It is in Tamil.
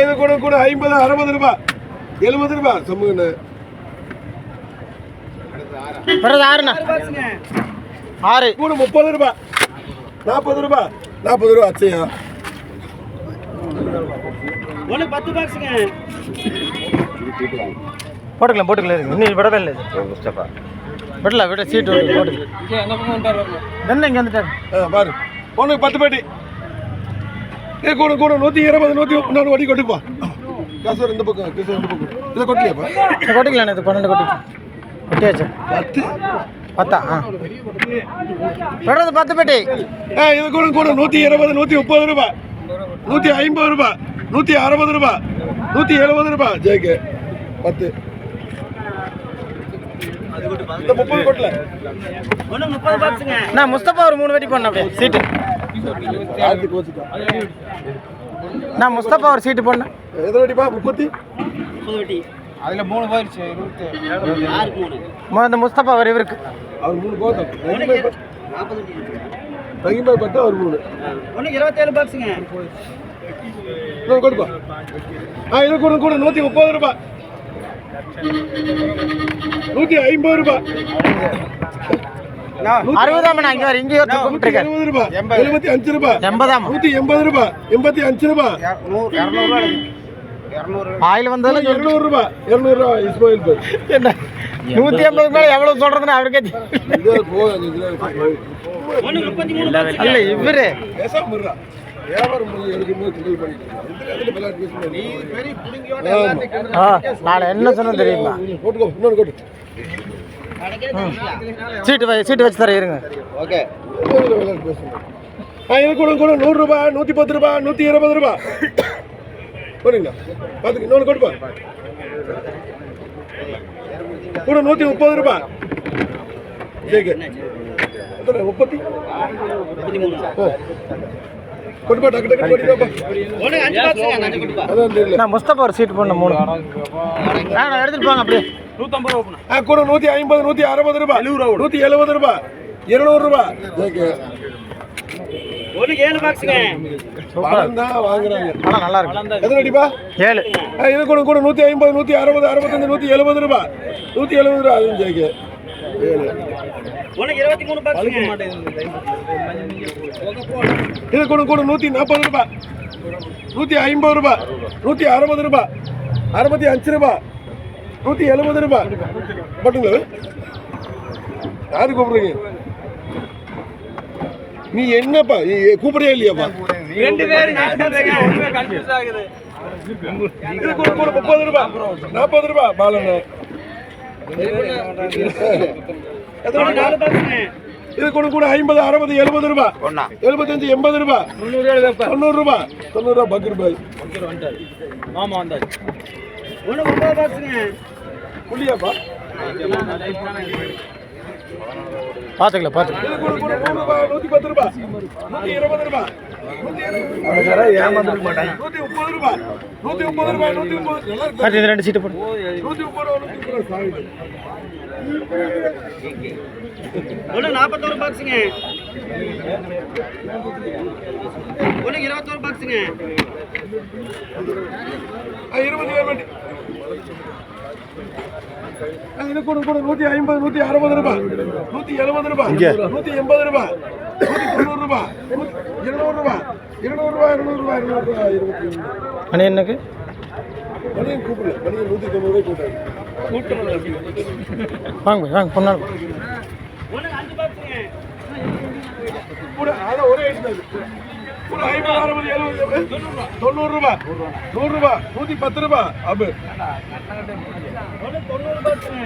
இது கூட கூட 50 60 ரூபாய் 70 ரூபாய் சமூகண்ணே. ஆறு கூட 30 ரூபாய் 40 ரூபாய் 40 ரூபாய் அச்சையா. போட்டுக்கலாம் இன்னும் விடவே இல்லை விட சீட்டு போட்டு என்ன இங்கே வந்துட்டாரு பாரு ஒன்று 10 பேட்டி கூட கூட 120 104 வடி கொட்டுப்பா. காசு இந்த பக்கம் காசு இந்த பக்கம் இதை கொட்டலையாப்பா? கொட்டிக்கலாம் இது 12 கொட்டியாச்சு 10 விடுறது 10 பேட்டி. இது கூட கூட 120 130 ரூபாய் 150 ரூபாய் 160 ரூபாய் 170 ரூபாய் ஜேக்கு 10. இந்த 30 கொட்டல நான் முஸ்தபா ஒரு 3 வெட்டி பண்ண அப்படியே சீட்டு. நான் முஸ்தபா ஒரு சீட்டு போடணும். எதை வெட்டிப்பா? 30 வெட்டி அதுல 3 போயிருச்சு. இந்த முஸ்தபா ஒரு இவருக்கு அவர் 3 போதும். ரஹீம்பாய் பட்டு அவர் 3 27 பாக்ஸுங்க. கொடுப்பா. இது கூட கூட 130 ரூபாய் 150 ரூபாய் 60 இங்க வர இங்க 70 ரூபாய் 75 ரூபாய் 80 180 ரூபாய் 85 ரூபாய் 200 ஆயில் வந்தாலும் 200 ரூபாய் 200 ரூபாய் இஸ்மாயில் பாய். என்ன 180 மேல எவ்வளவு சொல்றதுன்னு அவருக்கே அல்ல இவரு பேசாம இருடா. வியாபாரம் பண்ணி எடுக்கணும் கிண்டல் பண்ணிட்டு நாளை என்ன சொன்ன தெரியுமா? போட்டுக்கோ இன்னொன்று கொட்டு. சீட்டு வச்சு தர இருங்க. ஓகே இது கூட கூட 100 ரூபாய் 110 ரூபாய் 120 ரூபாய் போறீங்களா? பார்த்துக்க இன்னொன்று கொடுப்பா. கூட 130 ரூபாய் ஜேக்கு 30 கொடுப்பா. டக்கு டக்கு போட்டுப்பா. அதான் தெரியல. நான் முஸ்தபா ஒரு சீட் போடணும் 3. நான் எடுத்துட்டு போங்க அப்படியே 150 ரூபாய் கூட 150 160 ரூபாய் 170 ரூபாய் 200 ரூபாய் ஜேக்கு 7 பாக்ஸுங்க. பணம் தான் வாங்குறாங்க. பணம் நல்லா இருக்கு. எத்தனை அடிப்பா? 7. இது கூட கூட 150 160 65 170 ரூபாய் 170 ரூபாய் அதுவும் ஜேக்கு 7. 23 பாக்ஸுங்க. இது கூட கூட 140 ரூபாய் 150 ரூபாய் 160 ரூபாய் 65 ரூபாய் 170 ரூபாய் போட்டுங்களா? யாரு கூப்பிடுறீங்க? நீ என்னப்பா கூப்பிடவே இல்லையாப்பா? 2 பேர் கன்ஃபியூஸ் ஆகுது. இது கூட கூட 30 ரூபாய் 40 ரூபாய் பாலண்ண. இது கூட கூட 50 60 70 ரூபாய் 75 80 ரூபாய் 90 ரூபாய் 90 ரூபாய் பக்கர் பாய் மாமா வந்தாரு. 9 பாக்ஸுங்க. புள்ளியாப்பா? பாத்துக்கலாம். இது கூட கூட 100 ரூபாய் 110 ரூபாய் 120 ரூபாய் 130 ரூபாய் 130 ரூபாய் 130 2 சீட்டு போடு. 130 ரூபாய் 41 பாக்ஸுங்க. 21 பாக்ஸுங்க. 20 வேண்டி. இது கூட கூட 150 160 ரூபாய் 170 ரூபாய் 180 ரூபாய் 190 ரூபாய் 200 ரூபாய் 200 ரூபாய் 200 ரூபாய் 200 ரூபாய் 22. மணி என்னக்கு? மணியன் கூப்பிடல. மணியன் 190 ரூபாய் கூட்டாரு. வாங்க பொண்ணாலும் 5 பாக்ஸுங்க. கூட அத ஒரே எடுத்தது. கூட 50 60 70 90 ரூபாய் 100 ரூபாய் 110 ரூபாய் அபு 90 பாக்ஸுங்க.